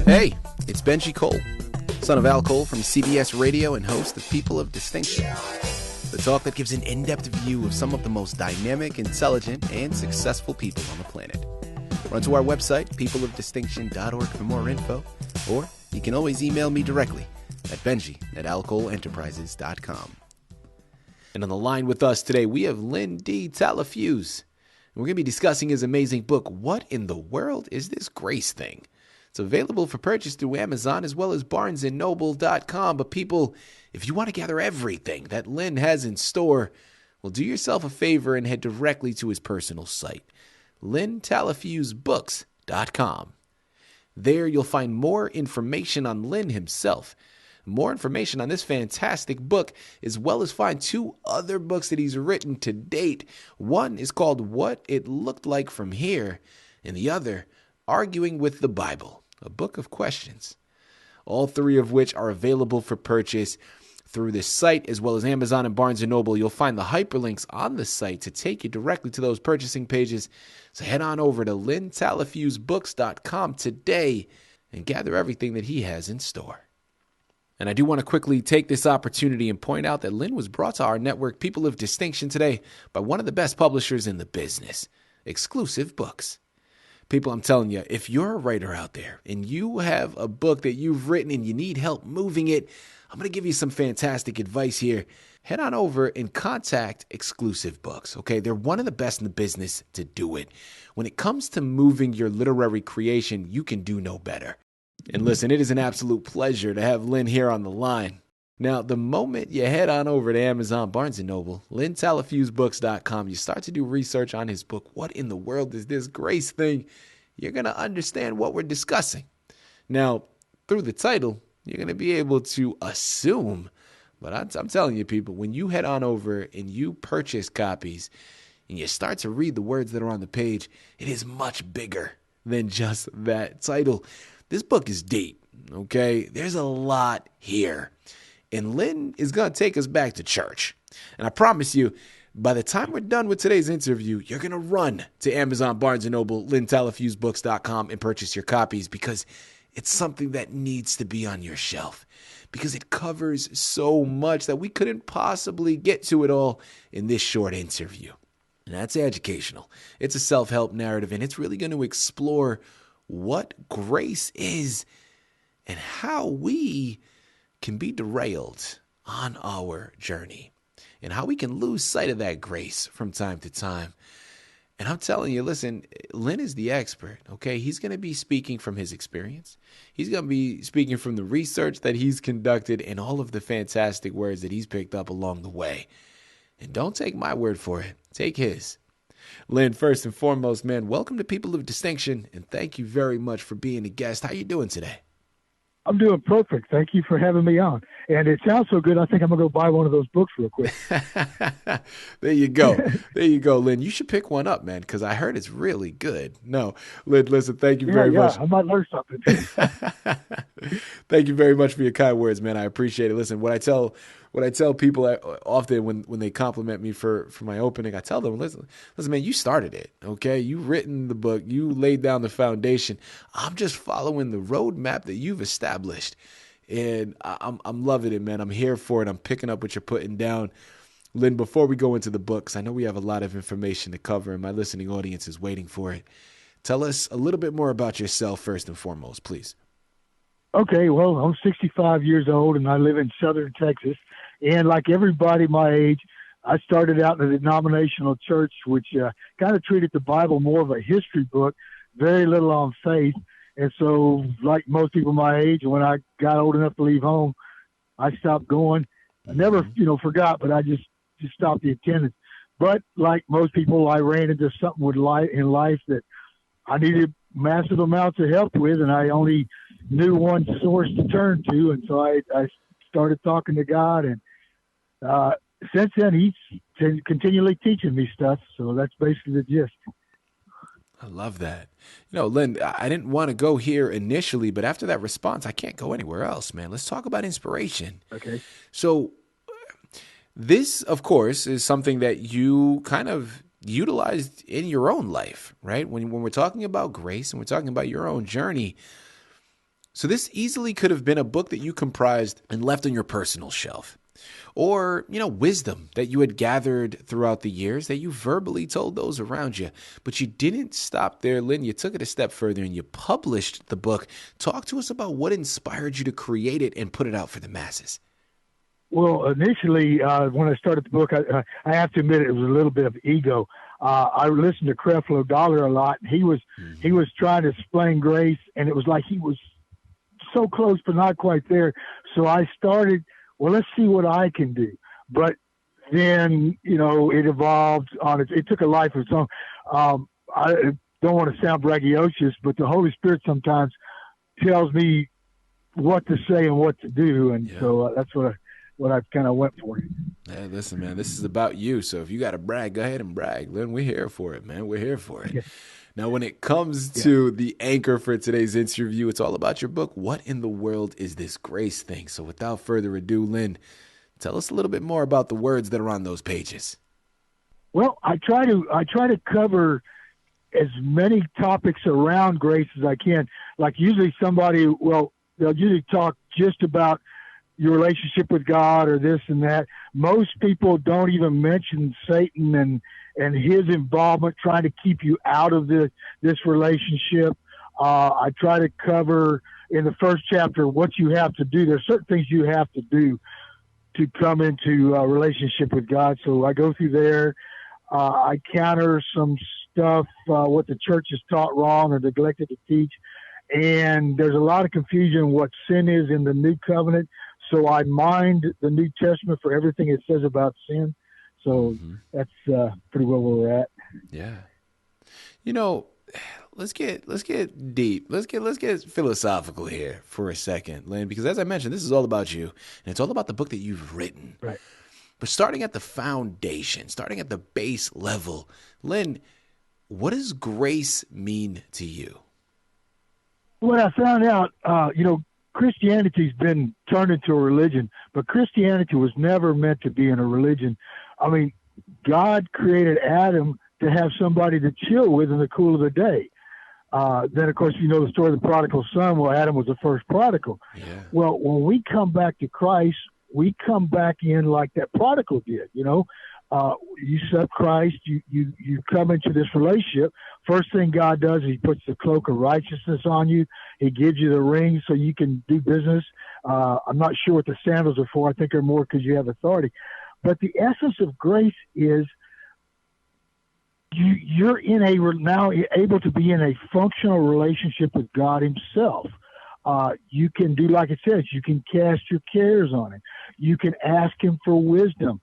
Hey, it's Benji Cole, son of Al Cole from CBS Radio and host of People of Distinction, the talk that gives an in-depth view of some of the most dynamic, intelligent, and successful people on the planet. Run to our website, peopleofdistinction.org for more info, or you can always email me directly at benji@alcoleenterprises.com. And on the line with us today, we have Lynn D. Talafuse. And we're going to be discussing his amazing book, What in the World is This Grace Thing? It's available for purchase through Amazon as well as barnesandnoble.com. But people, if you want to gather everything that Lynn has in store, well, do yourself a favor and head directly to his personal site, lynntalafusebooks.com. There you'll find more information on Lynn himself, more information on this fantastic book, as well as find two other books that he's written to date. One is called What It Looked Like From Here, and the other, Arguing with the Bible, a book of questions. All three of which are available for purchase through this site, as well as Amazon and Barnes & Noble. You'll find the hyperlinks on the site to take you directly to those purchasing pages. So head on over to lynntalafusebooks.com today and gather everything that he has in store. And I do want to quickly take this opportunity and point out that Lynn was brought to our network, People of Distinction, today by one of the best publishers in the business, Exclusive Books. People, I'm telling you, if you're a writer out there and you have a book that you've written and you need help moving it, I'm going to give you some fantastic advice here. Head on over and contact Exclusive Books, okay? They're one of the best in the business to do it. When it comes to moving your literary creation, you can do no better. And listen, it is an absolute pleasure to have Lynn here on the line. Now, the moment you head on over to Amazon, Barnes & Noble, lynntalafusebooks.com, you start to do research on his book, What in the World is This Grace Thing? You're going to understand what we're discussing. Now, through the title, you're going to be able to assume, but I'm telling you, people, when you head on over and you purchase copies and you start to read the words that are on the page, it is much bigger than just that title. This book is deep, okay? There's a lot here. And Lynn is going to take us back to church. And I promise you, by the time we're done with today's interview, you're going to run to Amazon, Barnes & Noble, lynntalafusebooks.com and purchase your copies, because it's something that needs to be on your shelf, because it covers so much that we couldn't possibly get to it all in this short interview. And that's educational. It's a self-help narrative, and it's really going to explore what grace is and how we can be derailed on our journey and how we can lose sight of that grace from time to time. And I'm telling you, listen, Lynn is the expert, okay? He's going to be speaking from his experience. He's going to be speaking from the research that he's conducted and all of the fantastic words that he's picked up along the way. And don't take my word for it. Take his. Lynn, first and foremost, man, welcome to People of Distinction, and thank you very much for being a guest. How you doing today? I'm doing perfect. Thank you for having me on. And it sounds so good, I think I'm going to go buy one of those books real quick. There you go. There you go, Lynn. You should pick one up, man, because I heard it's really good. No, Lynn, listen, thank you very much. I might learn something. Thank you very much for your kind words, man. I appreciate it. Listen, what I tell people often when they compliment me for my opening, I tell them, listen, man, you started it, okay? You've written the book. You laid down the foundation. I'm just following the roadmap that you've established. And I'm loving it, man. I'm here for it. I'm picking up what you're putting down. Lynn, before we go into the books, I know we have a lot of information to cover, and my listening audience is waiting for it. Tell us a little bit more about yourself first and foremost, please. Okay, well, I'm 65 years old, and I live in southern Texas. And like everybody my age, I started out in a denominational church, which kind of treated the Bible more of a history book, very little on faith. And so, like most people my age, when I got old enough to leave home, I stopped going. I never, forgot, but I just stopped the attendance. But like most people, I ran into something in life that I needed massive amounts of help with, and I only knew one source to turn to. And so I started talking to God, and since then, he's continually teaching me stuff. So that's basically the gist. I love that. Lynn, I didn't want to go here initially, but after that response, I can't go anywhere else, man. Let's talk about inspiration. Okay. So this, of course, is something that you kind of utilized in your own life, right? When we're talking about grace and we're talking about your own journey. So this easily could have been a book that you comprised and left on your personal shelf. Or, wisdom that you had gathered throughout the years that you verbally told those around you. But you didn't stop there, Lynn. You took it a step further and you published the book. Talk to us about what inspired you to create it and put it out for the masses. Well, initially, when I started the book, I have to admit it was a little bit of ego. I listened to Creflo Dollar a lot. And he was trying to explain grace, and it was like he was so close but not quite there. So I started, well, let's see what I can do. But then, it evolved on it. It took a life of its own. I don't want to sound braggadocious, but the Holy Spirit sometimes tells me what to say and what to do. And so that's what I kind of went for. Hey, listen, man, this is about you. So if you got to brag, go ahead and brag. Lynn, we're here for it, man. We're here for it. Yeah. Now, when it comes to the anchor for today's interview, it's all about your book. What in the world is this grace thing? So without further ado, Lynn, tell us a little bit more about the words that are on those pages. Well, I try to cover as many topics around grace as I can. Like usually they'll usually talk just about your relationship with God or this and that. Most people don't even mention Satan and his involvement trying to keep you out of this relationship. I try to cover in the first chapter what you have to do. There's certain things you have to do to come into a relationship with God. So I go through there. I counter some stuff, what the church has taught wrong or neglected to teach. And there's a lot of confusion what sin is in the new covenant. So I mined the New Testament for everything it says about sin. So that's pretty well where we're at. Yeah. Let's get deep. Let's get philosophical here for a second, Lynn, because as I mentioned, this is all about you, and it's all about the book that you've written. Right. But starting at the foundation, starting at the base level, Lynn, what does grace mean to you? What I found out, Christianity's been turned into a religion, but Christianity was never meant to be in a religion. I mean, God created Adam to have somebody to chill with in the cool of the day. Then, of course, the story of the prodigal son. Well, Adam was the first prodigal. Yeah. Well, when we come back to Christ, we come back in like that prodigal did, you accept Christ, you come into this relationship. First thing God does is he puts the cloak of righteousness on you. He gives you the ring so you can do business. I'm not sure what the sandals are for. I think they're more because you have authority. But the essence of grace is you're now able to be in a functional relationship with God himself. You can do like it says, you can cast your cares on him. You can ask him for wisdom.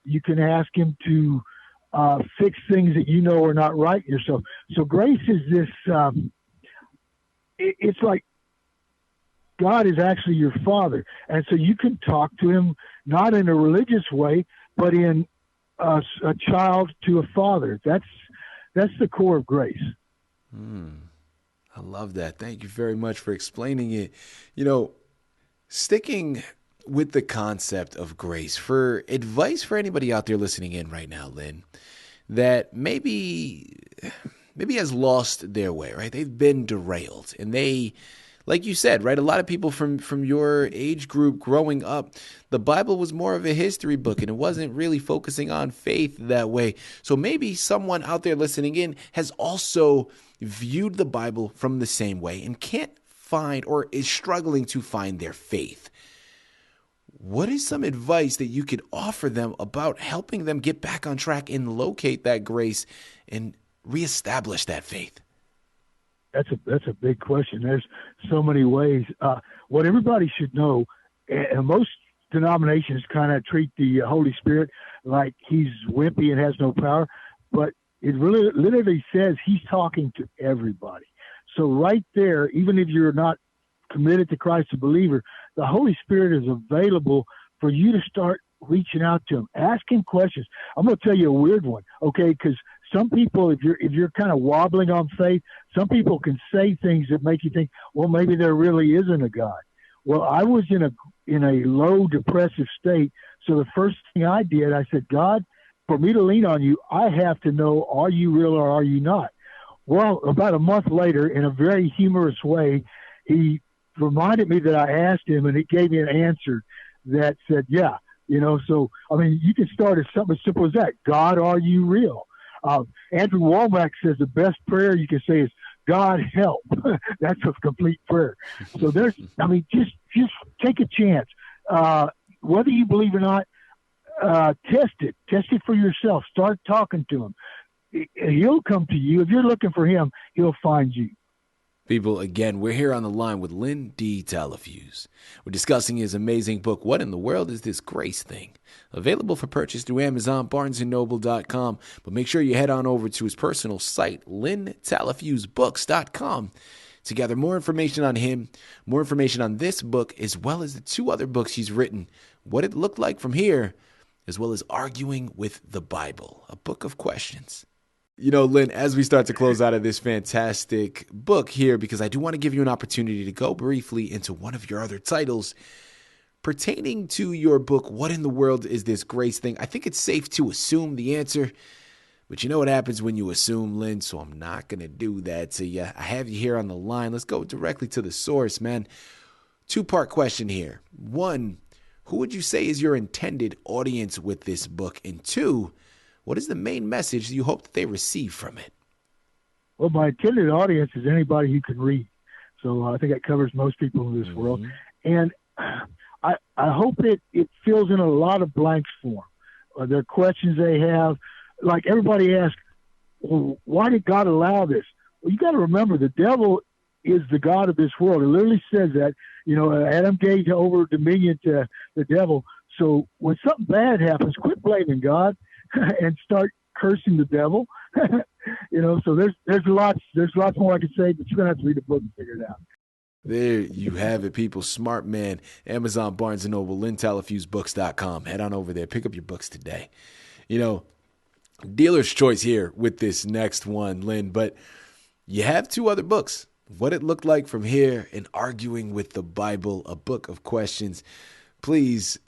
You can ask him to fix things that are not right in yourself. So grace is this, it's like God is actually your father. And so you can talk to him not in a religious way, but in a child to a father. That's the core of grace. I love that. Thank you very much for explaining it. Sticking with the concept of grace, for advice for anybody out there listening in right now, Lynn, that maybe has lost their way, right? They've been derailed, and they, like you said, right? A lot of people from your age group growing up, the Bible was more of a history book, and it wasn't really focusing on faith that way. So maybe someone out there listening in has also viewed the Bible from the same way and can't find or is struggling to find their faith. What is some advice that you could offer them about helping them get back on track and locate that grace and reestablish that faith? That's a big question. There's so many ways. What everybody should know, and most denominations kind of treat the Holy Spirit like he's wimpy and has no power, but it really literally says he's talking to everybody. So right there, even if you're not committed to Christ, a believer, the Holy Spirit is available for you to start reaching out to him. Ask him questions. I'm going to tell you a weird one, okay? Because some people, if you're kind of wobbling on faith, some people can say things that make you think, well, maybe there really isn't a God. Well, I was in a low depressive state, so the first thing I did, I said, God, for me to lean on you, I have to know, are you real or are you not? Well, about a month later, in a very humorous way, he reminded me that I asked him, and he gave me an answer that said, yeah. So, I mean, you can start as something as simple as that. God, are you real? Andrew Womack says the best prayer you can say is, God help. That's a complete prayer. So just take a chance. Whether you believe or not, test it for yourself. Start talking to him. He'll come to you. If you're looking for him, he'll find you. People, again, we're here on the line with Lynn D. Talafuse. We're discussing his amazing book, What in the World is This Grace Thing? Available for purchase through Amazon, BarnesandNoble.com. But make sure you head on over to his personal site, LynnTalafusebooks.com, to gather more information on him, more information on this book, as well as the 2 other books he's written, What It Looked Like From Here, as well as Arguing with the Bible, a book of questions. Lynn, as we start to close out of this fantastic book here, because I do want to give you an opportunity to go briefly into one of your other titles pertaining to your book, What in the World is This Grace Thing? I think it's safe to assume the answer, but you know what happens when you assume, Lynn, so I'm not going to do that to you. I have you here on the line. Let's go directly to the source, man. 2-part question here. 1, who would you say is your intended audience with this book? And 2, what is the main message you hope that they receive from it? Well, my intended audience is anybody who can read. So I think that covers most people in this world. And I hope it fills in a lot of blanks for them. There are questions they have. Like everybody asks, well, why did God allow this? Well, you got to remember the devil is the God of this world. It literally says that. Adam gave over dominion to the devil. So when something bad happens, quit blaming God and start cursing the devil. So there's lots more I could say, but you're gonna have to read the book and figure it out. There you have it, people. Smart man. Amazon, Barnes & Noble, LynnTalafusebooks.com. Head on over there. Pick up your books today. Dealer's choice here with this next one, Lynn, but you have 2 other books. What It Looked Like From Here and Arguing with the Bible, a book of questions. Please,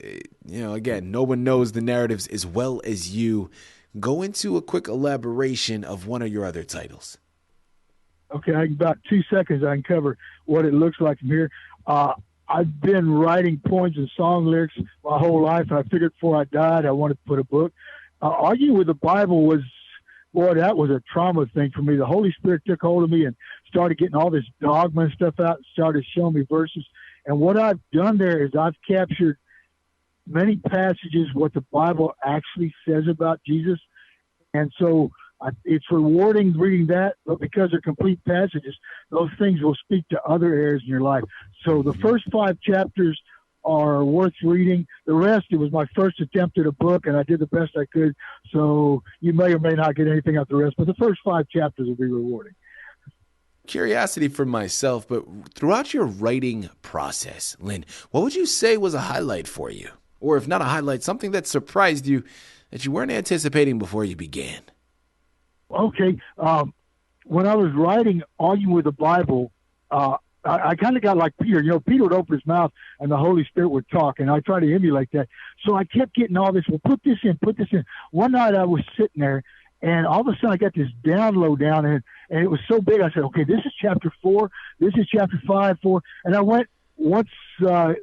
again, no one knows the narratives as well as you. Go into a quick elaboration of one of your other titles. Okay, about 2 seconds I can cover What It Looks Like From Here. I've been writing poems and song lyrics my whole life. I figured before I died I wanted to put a book. Arguing with the Bible that was a trauma thing for me. The Holy Spirit took hold of me and started getting all this dogma and stuff out, started showing me verses. And what I've done there is I've captured many passages, what the Bible actually says about Jesus. And so it's rewarding reading that, but because they're complete passages, those things will speak to other areas in your life. So the first 5 chapters are worth reading. The rest, it was my first attempt at a book, and I did the best I could. So you may or may not get anything out of the rest, but the first 5 chapters will be rewarding. Curiosity for myself, but throughout your writing process, Lynn, what would you say was a highlight for you? Or if not a highlight, something that surprised you that you weren't anticipating before you began? Okay. When I was writing Arguing with the Bible, I kind of got like Peter. Peter would open his mouth and the Holy Spirit would talk, and I tried to emulate that. So I kept getting all this, well, put this in. One night I was sitting there, and all of a sudden I got this download down, and it was so big. I said, okay, this is chapter 4, this is chapter 5, 4. And I went, once I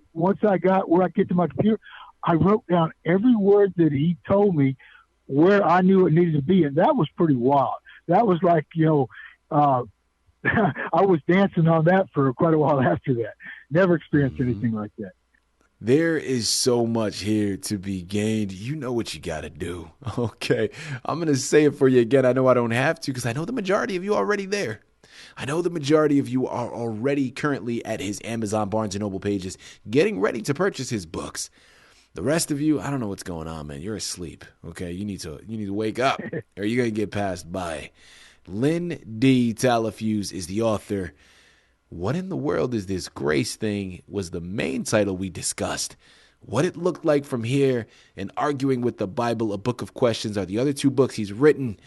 got where I get to my computer, I wrote down every word that he told me where I knew it needed to be. And that was pretty wild. That was like, I was dancing on that for quite a while after that. Never experienced anything like that. There is so much here to be gained. You know what you got to do. Okay. I'm going to say it for you again. I know I don't have to because I know the majority of you are already there. I know the majority of you are already currently at his Amazon, Barnes & Noble pages getting ready to purchase his books. The rest of you, I don't know what's going on, man. You're asleep. Okay. You need to wake up or you're going to get passed by. Lynn D. Talafuse is the author. What in the World is This Grace Thing was the main title we discussed. What It Looked Like From Here and Arguing with the Bible, a book of questions, are the other 2 books he's written.